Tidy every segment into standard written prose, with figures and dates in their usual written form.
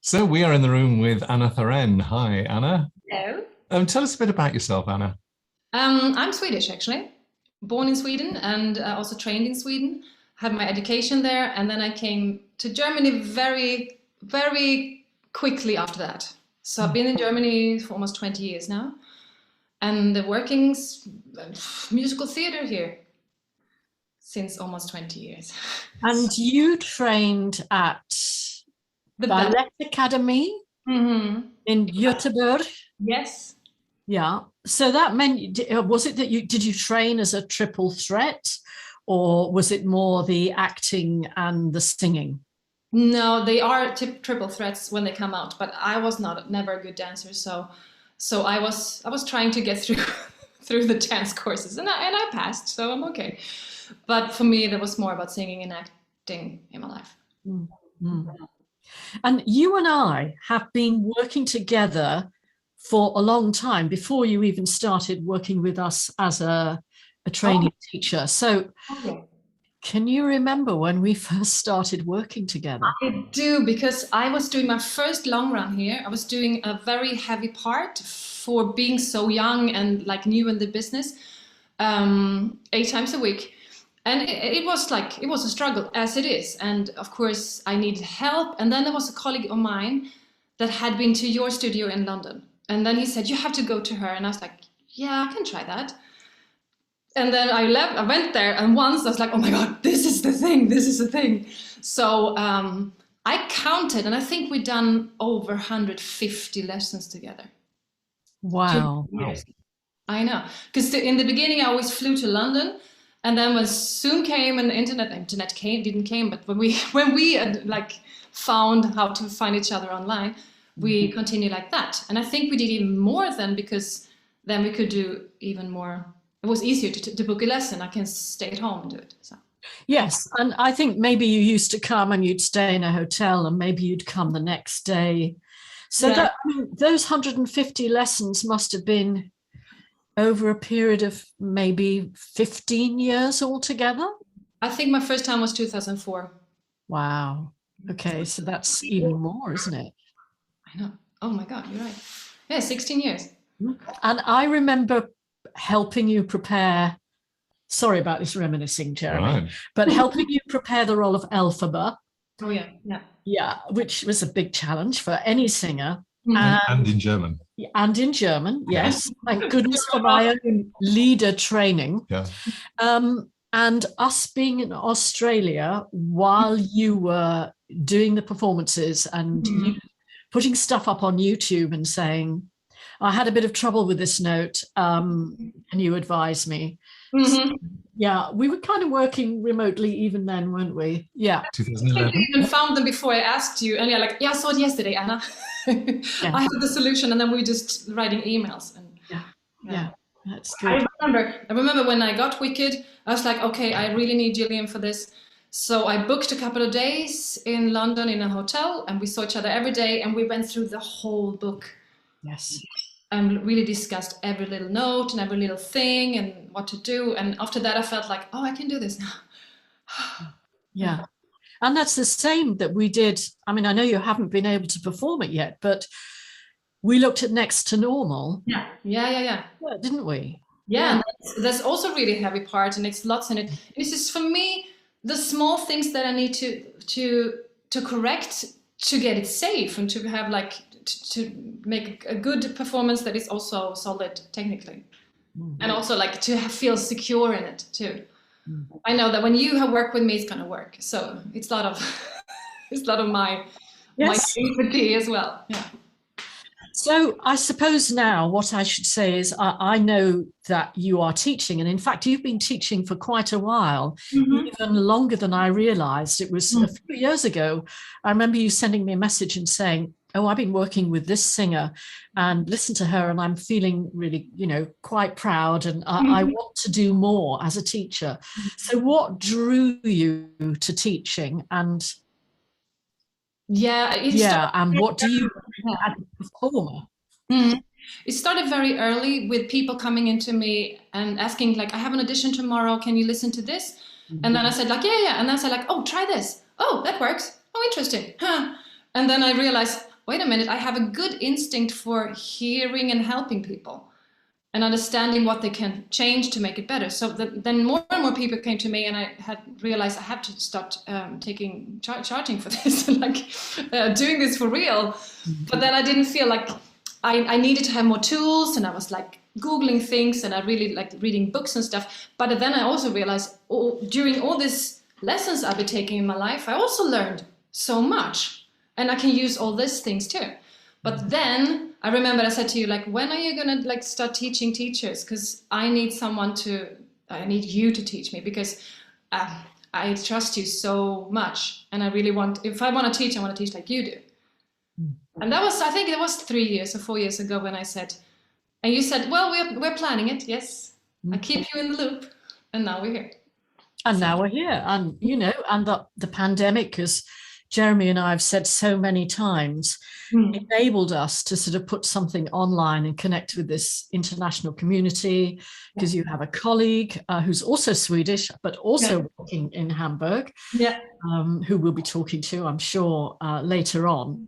So we are in the room with Anna Thorén. Hi, Anna. Hello. Tell us a bit about yourself, Anna. I'm Swedish, actually. Born in Sweden and also trained in Sweden. Had my education there, and then I came to Germany very, very quickly after that. So I've been in Germany for almost 20 years now, and working musical theater here since almost 20 years. And you trained at The Ballet Academy in Göteborg. Yes. Yeah. So that meant, was it that did you train as a triple threat, or was it more the acting and the singing? No, they are triple threats when they come out, but I was never a good dancer, so I was trying to get through through the dance courses, and I passed, so I'm okay. But for me, there was more about singing and acting in my life. Mm-hmm. And you and I have been working together for a long time before you even started working with us as a training teacher. So can you remember when we first started working together? I do, because I was doing my first long run here. I was doing a very heavy part for being so young and like new in the business, 8 times a week. And it was a struggle, as it is. And of course, I needed help. And then there was a colleague of mine that had been to your studio in London. And then he said, you have to go to her. And I was like, yeah, I can try that. And then I went there. And once I was like, oh my God, this is the thing. So I counted, and I think we'd done over 150 lessons together. Wow. I know. Because in the beginning, I always flew to London. And then when Zoom came and the internet didn't came, but when we like found how to find each other online, we continued like that. And I think we did even more then, because then we could do even more. It was easier to book a lesson. I can stay at home and do it. So. Yes, and I think maybe you used to come and you'd stay in a hotel, and maybe you'd come the next day. So yeah. Those 150 lessons must have been over a period of maybe 15 years altogether? I think my first time was 2004. Wow. Okay, so that's even more, isn't it? I know. Oh my God, you're right. Yeah, 16 years. And I remember helping you prepare, sorry about this reminiscing, Jeremy, but helping you prepare the role of Elphaba. Oh yeah, yeah. Yeah, which was a big challenge for any singer. And in German. And in German, yes. Thank goodness for my own leader training. Yeah. And us being in Australia while you were doing the performances and you putting stuff up on YouTube and saying, I had a bit of trouble with this note. Can you advise me? So, yeah, we were kind of working remotely even then, weren't we? Yeah. 2011. I even found them before I asked you, and you're like, yeah, I saw it yesterday, Anna. I have the solution, and then we were just writing emails. And yeah, that's good. I remember when I got Wicked, I was like, okay, I really need Gillyanne for this. So I booked a couple of days in London in a hotel, and we saw each other every day, and we went through the whole book. Yes. And really discussed every little note and every little thing and what to do. And after that, I felt like, oh, I can do this now. Yeah. And that's the same that we did. I mean, I know you haven't been able to perform it yet, but we looked at Next to Normal. Yeah. Didn't we? Yeah. And there's also really heavy part, and it's lots in it. This is, for me, the small things that I need to correct to get it safe and to have to make a good performance that is also solid technically, and also like to feel secure in it too. I know that when you have worked with me, it's gonna work. So it's a lot of my creativity as well. Yeah. So I suppose now what I should say is I know that you are teaching, and in fact you've been teaching for quite a while, even longer than I realized. It was a few years ago. I remember you sending me a message and saying, oh, I've been working with this singer and listen to her, and I'm feeling really, quite proud, and I want to do more as a teacher. So what drew you to teaching? And and what do you as a performer? It started very early with people coming into me and asking, like, I have an audition tomorrow, can you listen to this? And then I said, like, yeah. And then I said, like, oh, try this. Oh, that works. Oh, interesting. And then I realized, wait a minute, I have a good instinct for hearing and helping people and understanding what they can change to make it better. So then more and more people came to me, and I had realized I have to start charging for this and doing this for real. But then I didn't feel like I needed to have more tools, and I was like Googling things, and I really liked reading books and stuff. But then I also realized during all these lessons I've been taking in my life, I also learned so much, and I can use all these things too. But then I remember I said to you, like, when are you gonna like start teaching teachers? Because I need you to teach me, because I trust you so much, and I really if I want to teach, I want to teach like you do. And that was, I think it was 3 years or 4 years ago when I said, and you said, well, we're planning it. Yes, I keep you in the loop, and now we're here. And now we're here, and and the pandemic, as Jeremy and I have said so many times, enabled us to sort of put something online and connect with this international community, because you have a colleague who's also Swedish, but also working in Hamburg, who we'll be talking to, I'm sure, later on.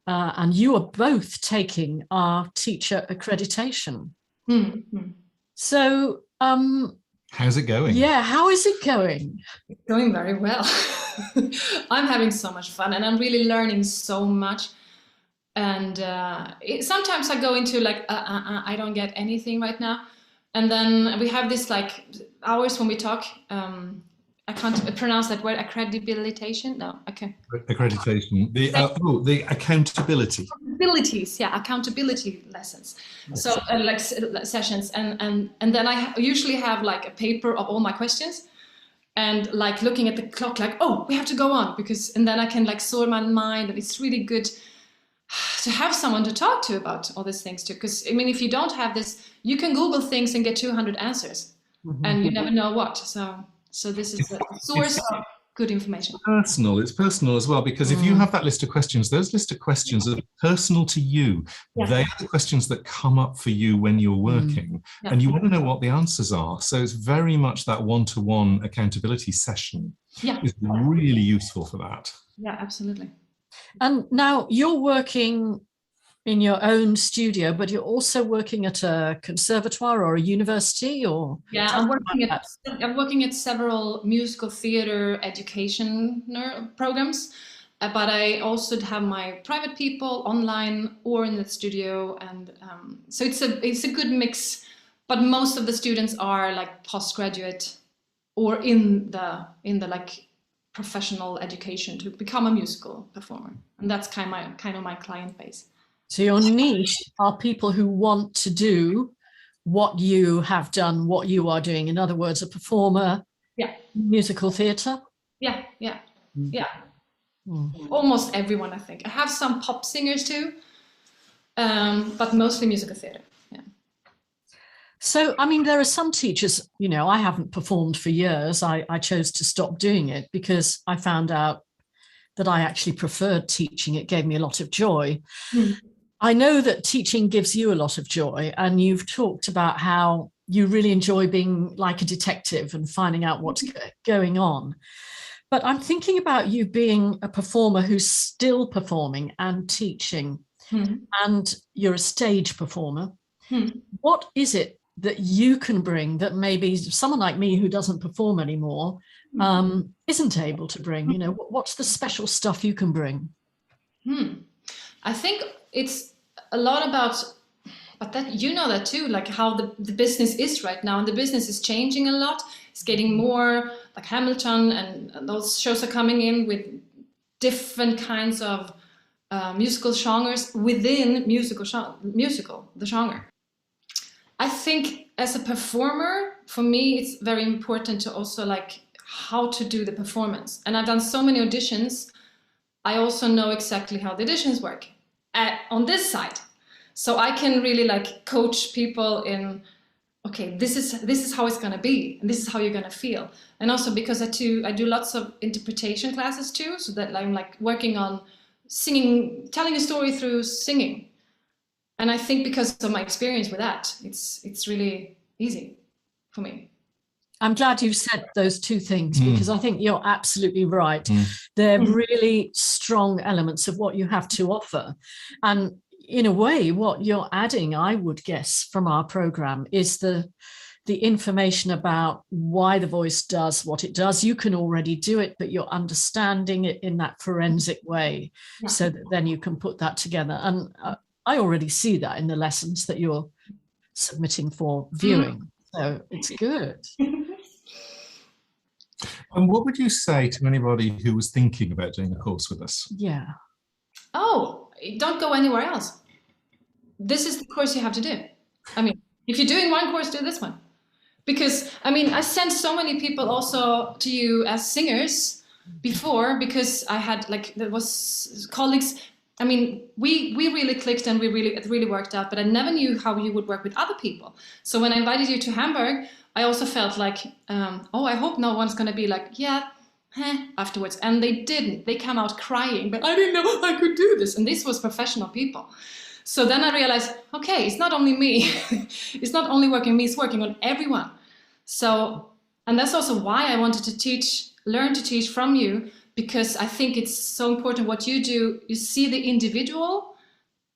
And you are both taking our teacher accreditation. So, how's it going? Yeah, how is it going? It's going very well. I'm having so much fun, and I'm really learning so much. And sometimes I go into like, I don't get anything right now. And then we have this like hours when we talk. I can't pronounce that word, accreditation. No, okay. Accreditation. The accountability. Accountability lessons. So like sessions, and then I usually have like a paper of all my questions, and like looking at the clock, like, oh, we have to go on, and then I can like sort my mind, and it's really good to have someone to talk to about all these things too. Because I mean, if you don't have this, you can Google things and get 200 answers, and you never know what. So this is a source of good information. It's personal as well, because if you have that list of questions, those list of questions are personal to you. They are the questions that come up for you when you're working, and you want to know what the answers are. So it's very much that one-to-one accountability session is really useful for that. Yeah, absolutely. And now you're working in your own studio, but you're also working at a conservatoire or a university, or? Yeah, I'm working at several musical theater education programs, but I also have my private people online or in the studio, and so it's a good mix. But most of the students are like postgraduate or in the like professional education to become a musical performer, and that's kind of my client base. So your niche are people who want to do what you have done, what you are doing. In other words, a performer, musical theatre. Yeah. Almost everyone, I think. I have some pop singers too, but mostly musical theatre. Yeah. So, I mean, there are some teachers, I haven't performed for years. I chose to stop doing it because I found out that I actually preferred teaching. It gave me a lot of joy. I know that teaching gives you a lot of joy, and you've talked about how you really enjoy being like a detective and finding out what's going on. But I'm thinking about you being a performer who's still performing and teaching, and you're a stage performer. What is it that you can bring that maybe someone like me who doesn't perform anymore isn't able to bring? What's the special stuff you can bring? I think it's a lot about, but that that too, like how the business is right now, and the business is changing a lot. It's getting more like Hamilton, and those shows are coming in with different kinds of musical genres within the genre. I think as a performer, for me, it's very important to also like how to do the performance. And I've done so many auditions. I also know exactly how the auditions work on this side. So I can really like coach people in, okay, this is how it's going to be, and this is how you're going to feel. And also because I do lots of interpretation classes too, so that I'm like working on singing, telling a story through singing. And I think because of my experience with that, it's really easy for me. I'm glad you said those two things, because I think you're absolutely right. They're really strong elements of what you have to offer. And in a way, what you're adding, I would guess, from our program is the information about why the voice does what it does. You can already do it, but you're understanding it in that forensic way, so that then you can put that together. And I already see that in the lessons that you're submitting for viewing. So it's good. And what would you say to anybody who was thinking about doing a course with us? Yeah. Oh, don't go anywhere else. This is the course you have to do. I mean, if you're doing one course, do this one. Because, I mean, I sent so many people also to you as singers before, because I had, like, there was colleagues. I mean, we really clicked, and it really worked out, but I never knew how you would work with other people. So when I invited you to Hamburg, I also felt like, oh, I hope no one's going to be like, afterwards. And they didn't. They came out crying, but I didn't know I could do this. And this was professional people. So then I realized, okay, it's not only me. It's not only working on me, it's working on everyone. So, and that's also why I wanted to learn to teach from you, because I think it's so important what you do. You see the individual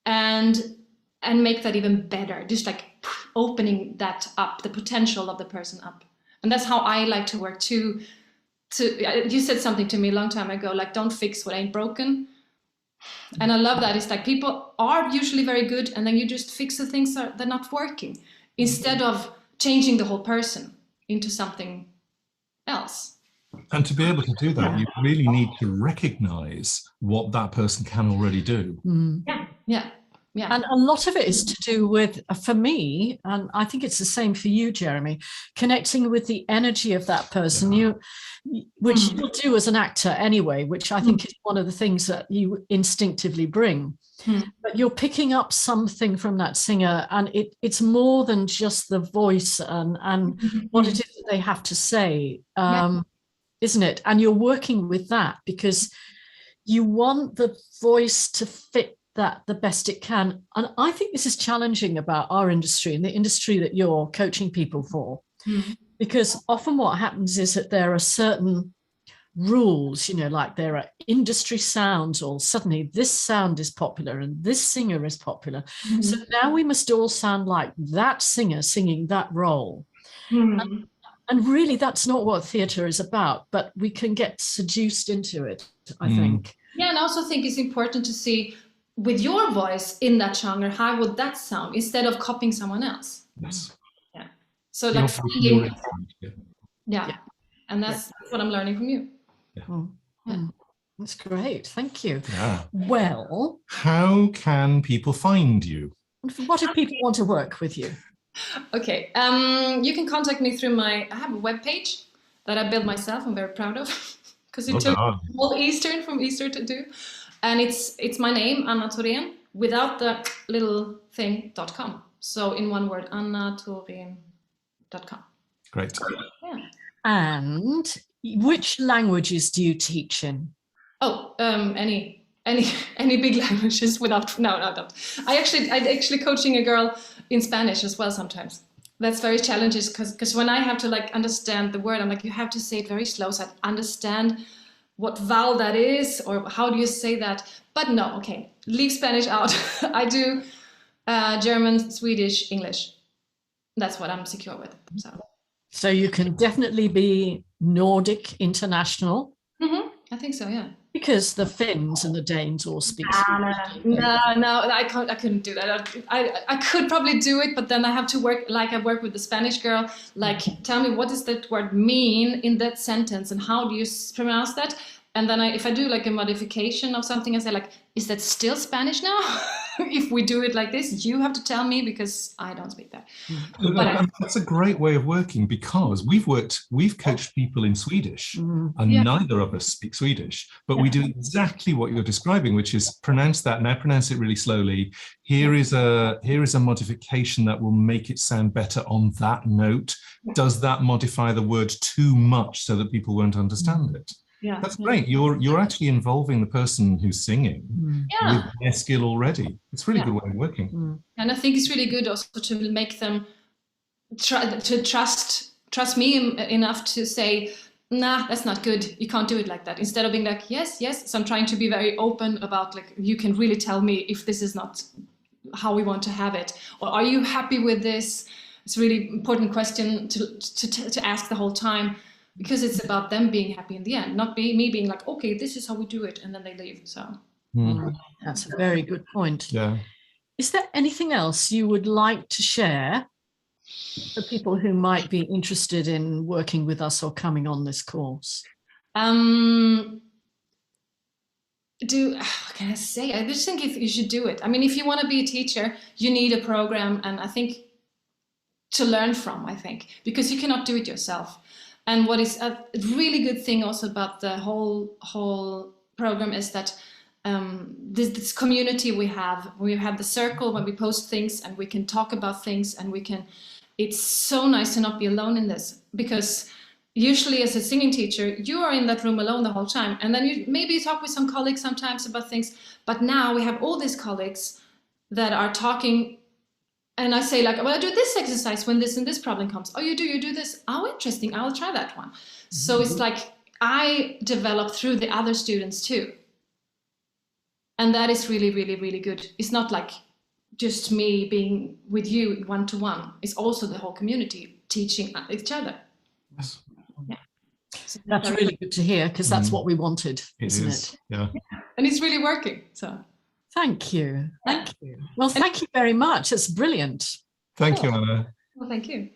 and make that even better, just like opening that up, the potential of the person up. And that's how I like to work too. You said something to me a long time ago, like, don't fix what ain't broken. And I love that. It's like people are usually very good, and then you just fix the things that are not working, instead of changing the whole person into something else. And to be able to do that, you really need to recognize what that person can already do. Yeah. And a lot of it is to do with, for me, and I think it's the same for you, Jeremy, connecting with the energy of that person, which you'll do as an actor anyway, which I think is one of the things that you instinctively bring. But you're picking up something from that singer, and it's more than just the voice and what it is that they have to say, isn't it? And you're working with that because you want the voice to fit that the best it can. And I think this is challenging about our industry and the industry that you're coaching people for, because often what happens is that there are certain rules, like there are industry sounds, or suddenly this sound is popular and this singer is popular. So now we must all sound like that singer singing that role. And really, that's not what theatre is about, but we can get seduced into it, I think. Yeah, and I also think it's important to see, with your voice in that genre, how would that sound, instead of copying someone else? Yes. Yeah. So like, and that's what I'm learning from you. That's great. Thank you. Yeah. Well, how can people find you? What if people want to work with you? Okay, you can contact me through I have a webpage that I built myself. I'm very proud of, because it took all Easter to do. And it's my name, Anna Thorén, without the little thing, .com. So in one word, annathorén.com. Great. Yeah. And which languages do you teach in? Oh, any big languages without, no, I don't. I actually coaching a girl in Spanish as well sometimes. That's very challenging, because when I have to like understand the word, I'm like, you have to say it very slow so I understand what vowel that is, or how do you say that? But no, okay, leave Spanish out. I do German, Swedish, English. That's what I'm secure with. So you can definitely be Nordic international. I think so, yeah. Because the Finns and the Danes all speak Swedish. No, I couldn't do that. I could probably do it, but then I have to work, like I work with the Spanish girl, like, tell me what does that word mean in that sentence and how do you pronounce that? And then if I do like a modification of something, I say like, is that still Spanish now? If we do it like this, you have to tell me, because I don't speak that. But that's a great way of working, because we've coached people in Swedish, and neither of us speak Swedish, but we do exactly what you're describing, which is pronounce that, now pronounce it really slowly. Here is a modification that will make it sound better on that note. Does that modify the word too much so that people won't understand it? Yeah, that's great. You're actually involving the person who's singing with their skill already. It's a really good way of working. And I think it's really good also to make them try to trust trust me enough to say, nah, that's not good. You can't do it like that. Instead of being like, yes, yes. So I'm trying to be very open about, like, you can really tell me if this is not how we want to have it, or are you happy with this? It's a really important question to ask the whole time, because it's about them being happy in the end, not me being like, okay, this is how we do it, and then they leave. So that's a very good point. Yeah. Is there anything else you would like to share for people who might be interested in working with us or coming on this course? What can I say? I just think you should do it. I mean, if you want to be a teacher, you need a program, and I think to learn from, I think, because you cannot do it yourself. And what is a really good thing also about the whole program is that this community we have the circle when we post things, and we can talk about things, and it's so nice to not be alone in this, because usually as a singing teacher, you are in that room alone the whole time, and then maybe you talk with some colleagues sometimes about things, but now we have all these colleagues that are talking, and I say, like, well, I do this exercise when this and this problem comes. Oh, you do this? Oh, interesting, I'll try that one. So it's like I develop through the other students too. And that is really, really, really good. It's not like just me being with you one-to-one. It's also the whole community teaching each other. Yes. Yeah. So that's really good to hear, because that's what we wanted, isn't it? Yeah. And it's really working. So thank you. Thank you. Well, thank you very much. It's brilliant. Thank you, Anna. Well, thank you.